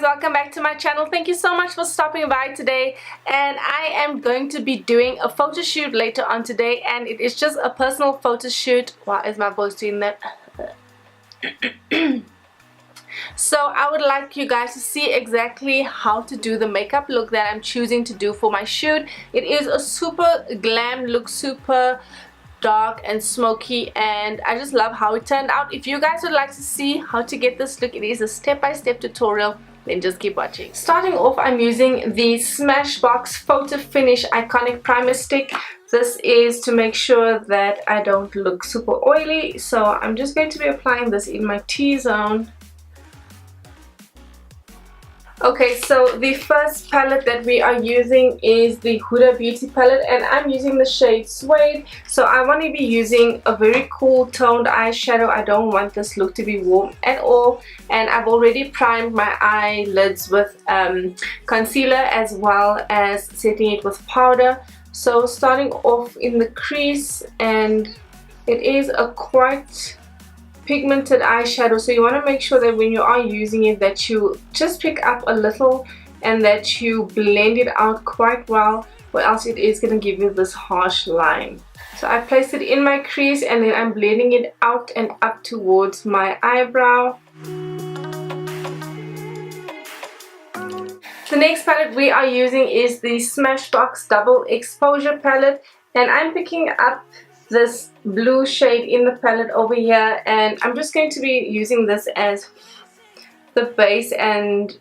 welcome back to my channel. Thank you so much for stopping by today, and I am going to be doing a photo shoot later on today, and it is just a personal photo shoot. Why is my voice doing that? So I would like you guys to see exactly how to do the makeup look that I'm choosing to do for my shoot. It is a super glam look, super dark and smoky, and I just love how it turned out. If you guys would like to see how to get this look, it is a step-by-step tutorial, then just keep watching. Starting off, I'm using the Smashbox Photo Finish Iconic Primer Stick. This is to make sure that I don't look super oily, so I'm just going to be applying this in my T-zone. Okay, so the first palette that we are using is the Huda Beauty palette, and I'm using the shade Suede. So I want to be using a very cool toned eyeshadow. I don't want this look to be warm at all, and I've already primed my eyelids with concealer as well as setting it with powder. So starting off in the crease, and it is a quite pigmented eyeshadow, so you want to make sure that when you are using it that you just pick up a little and that you blend it out quite well, or else it is going to give you this harsh line. So I placed it in my crease, and then I'm blending it out and up towards my eyebrow. The next palette we are using is the Smashbox Double Exposure palette, and I'm picking up this blue shade in the palette over here, and I'm just going to be using this as the base and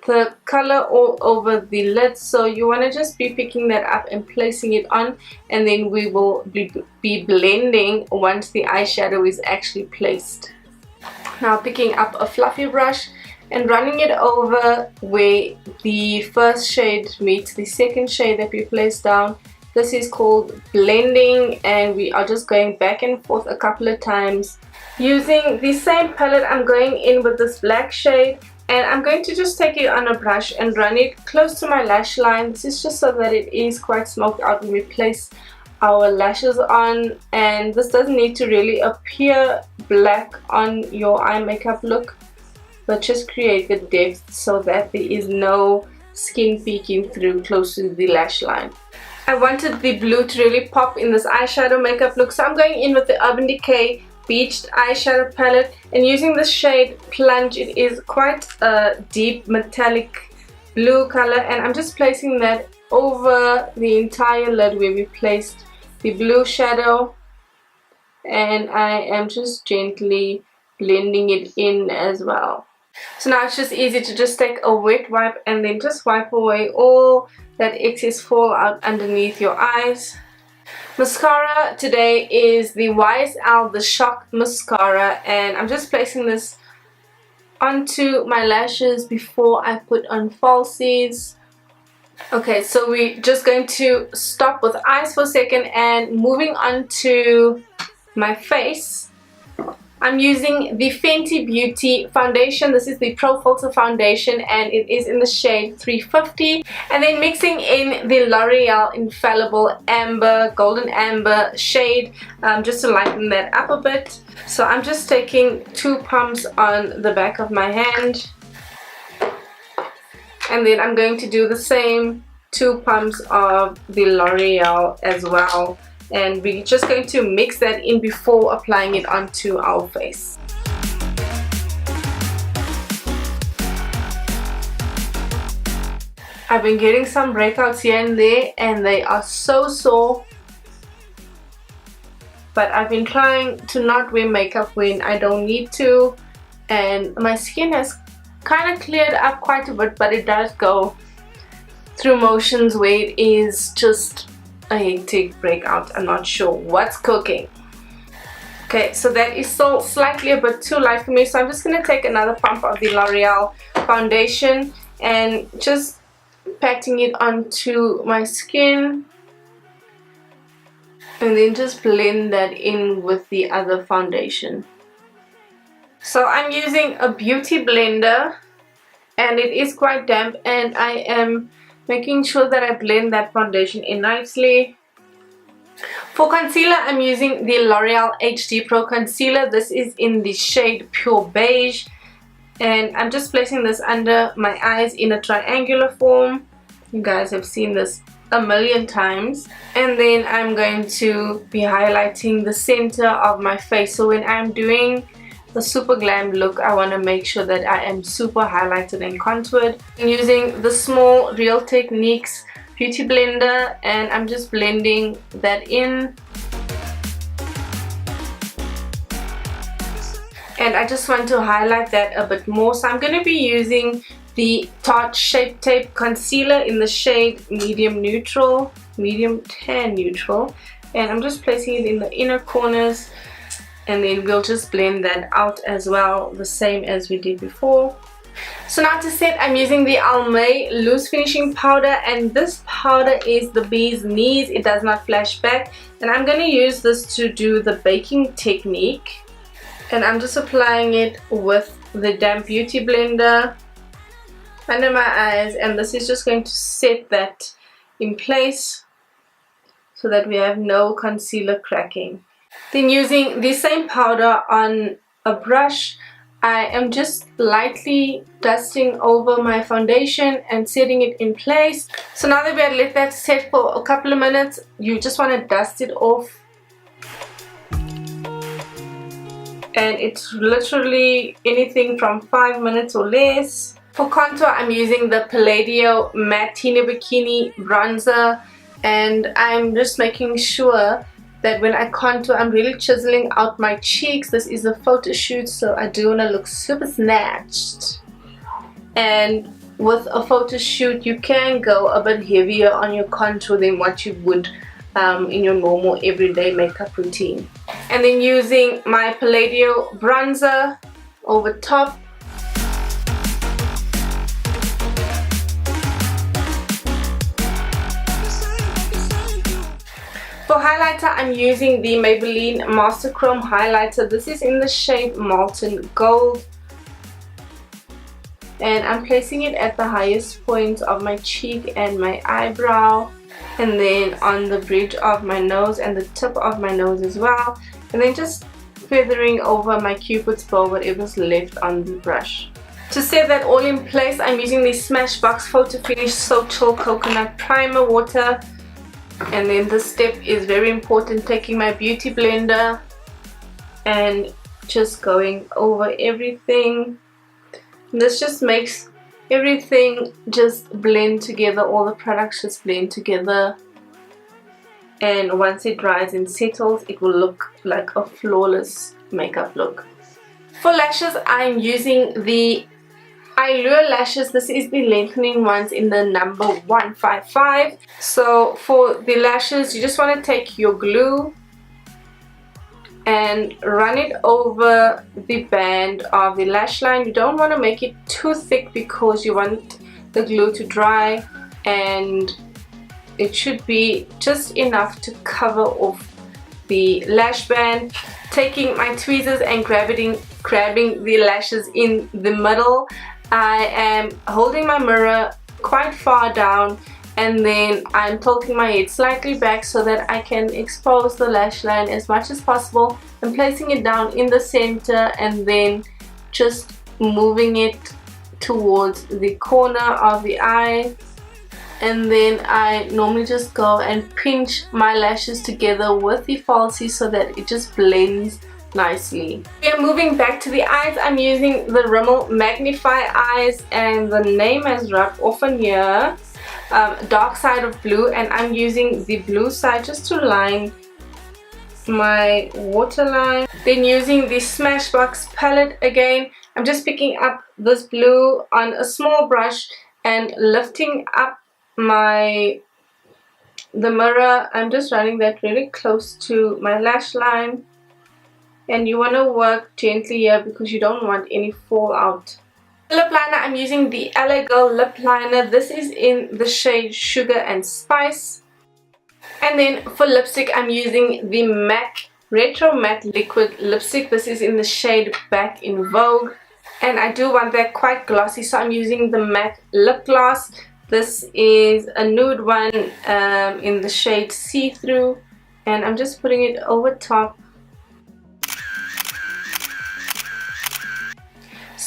the color all over the lid. So you want to just be picking that up and placing it on, and then we will be blending once the eyeshadow is actually placed. Now picking up a fluffy brush and running it over where the first shade meets the second shade that we placed down. This is called blending, and we are just going back and forth a couple of times. Using the same palette, I'm going in with this black shade, and I'm going to just take it on a brush and run it close to my lash line. This is just so that it is quite smoked out when we place our lashes on, and this doesn't need to really appear black on your eye makeup look, but just create the depth so that there is no skin peeking through close to the lash line. I wanted the blue to really pop in this eyeshadow makeup look, so I'm going in with the Urban Decay Beached eyeshadow palette and using the shade Plunge. It is quite a deep metallic blue color, and I'm just placing that over the entire lid where we placed the blue shadow, and I am just gently blending it in as well. So now it's just easy to just take a wet wipe and then just wipe away all that excess fallout underneath your eyes. Mascara today is the YSL The Shock Mascara, and I'm just placing this onto my lashes before I put on falsies. Okay, so we're just going to stop with eyes for a second and moving on to my face. I'm using the Fenty Beauty foundation. This is the Profilter foundation, and it is in the shade 350. And then mixing in the Loreal Infallible Amber, Golden Amber shade, just to lighten that up a bit. So I'm just taking 2 pumps on the back of my hand, and then I'm going to do the same 2 pumps of the L'Oreal as well. And we're just going to mix that in before applying it onto our face. I've been getting some breakouts here and there, and they are so sore. But I've been trying to not wear makeup when I don't need to, and my skin has kind of cleared up quite a bit, but it does go through motions where it is just a hectic breakout. I'm not sure what's cooking. Okay, so that is still slightly a bit too light for me, so I'm just going to take another pump of the L'Oreal foundation and just patting it onto my skin, and then just blend that in with the other foundation. So I'm using a beauty blender, and it is quite damp, and I am making sure that I blend that foundation in nicely. For concealer, I'm using the L'Oreal HD Pro Concealer. This is in the shade Pure Beige, and I'm just placing this under my eyes in a triangular form. You guys have seen this a million times. And then I'm going to be highlighting the center of my face. So when I'm doing the super glam look, I want to make sure that I am super highlighted and contoured. I'm using the small Real Techniques beauty blender, and I'm just blending that in. And I just want to highlight that a bit more, so I'm going to be using the Tarte Shape Tape Concealer in the shade medium tan neutral, and I'm just placing it in the inner corners, and then we'll just blend that out as well, the same as we did before. So now to set, I'm using the Almay loose finishing powder, and this powder is the bee's knees. It does not flash back, and I'm going to use this to do the baking technique. And I'm just applying it with the damp beauty blender under my eyes, and this is just going to set that in place so that we have no concealer cracking. Then using the same powder on a brush, I am just lightly dusting over my foundation and setting it in place. So now that we have let that set for a couple of minutes, you just want to dust it off. And it's literally anything from 5 minutes or less. For contour, I'm using the Palladio Matte Tina Bikini Bronzer, and I'm just making sure that when I contour, I'm really chiseling out my cheeks. This is a photo shoot, so I do want to look super snatched. And with a photo shoot, you can go a bit heavier on your contour than what you would in your normal everyday makeup routine. And then using my Palladio bronzer over top. For highlighter, I'm using the Maybelline Master Chrome highlighter. This is in the shade Molten Gold, and I'm placing it at the highest point of my cheek and my eyebrow, and then on the bridge of my nose and the tip of my nose as well, and then just feathering over my cupid's bow, whatever's left on the brush. To set that all in place, I'm using the Smashbox Photo Finish So Chill Coconut Primer Water. And then this step is very important, taking my beauty blender and just going over everything. And this just makes everything just blend together, all the products just blend together, and once it dries and settles, it will look like a flawless makeup look. For lashes, I'm using the Eylure lashes. This is the lengthening ones in the number 155. So for the lashes, you just want to take your glue and run it over the band of the lash line. You don't want to make it too thick because you want the glue to dry, and it should be just enough to cover off the lash band. Taking my tweezers and grabbing the lashes in the middle. I am holding my mirror quite far down, and then I'm tilting my head slightly back so that I can expose the lash line as much as possible. I'm placing it down in the center and then just moving it towards the corner of the eye, and then I normally just go and pinch my lashes together with the falsie so that it just blends nicely. We are moving back to the eyes. I'm using the Rimmel Magnif'eyes, and the name has rubbed off on here, Dark Side of Blue, and I'm using the blue side just to line my waterline. Then using the Smashbox palette again, I'm just picking up this blue on a small brush and lifting up the mirror. I'm just running that really close to my lash line, and you want to work gently here because you don't want any fallout. Lip liner, I'm using the LA Girl lip liner. This is in the shade Sugar and Spice. And then for lipstick, I'm using the MAC Retro Matte Liquid Lipstick. This is in the shade Back in Vogue, and I do want that quite glossy, so I'm using the MAC Lip Gloss. This is a nude one in the shade See Through, and I'm just putting it over top.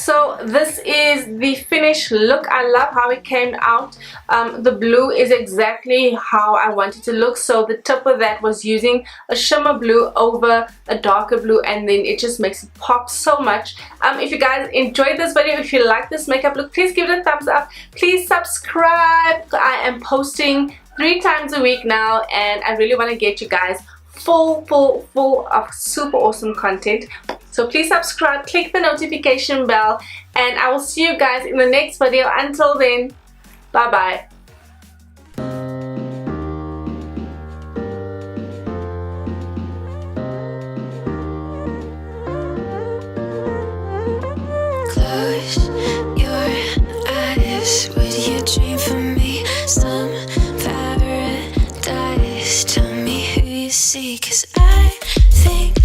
So this is the finished look. I love how it came out. The blue is exactly how I wanted to look. So the tip of that was using a shimmer blue over a darker blue, and then it just makes it pop so much. If you guys enjoyed this video, if you like this makeup look, please give it a thumbs up. Please subscribe. I am posting 3 times a week now, and I really want to get you guys full of super awesome content. So please subscribe, click the notification bell, and I will see you guys in the next video. Until then, bye bye. Close your eyes. Would you dream for me? Some paradise. Tell me who you see, 'cause I think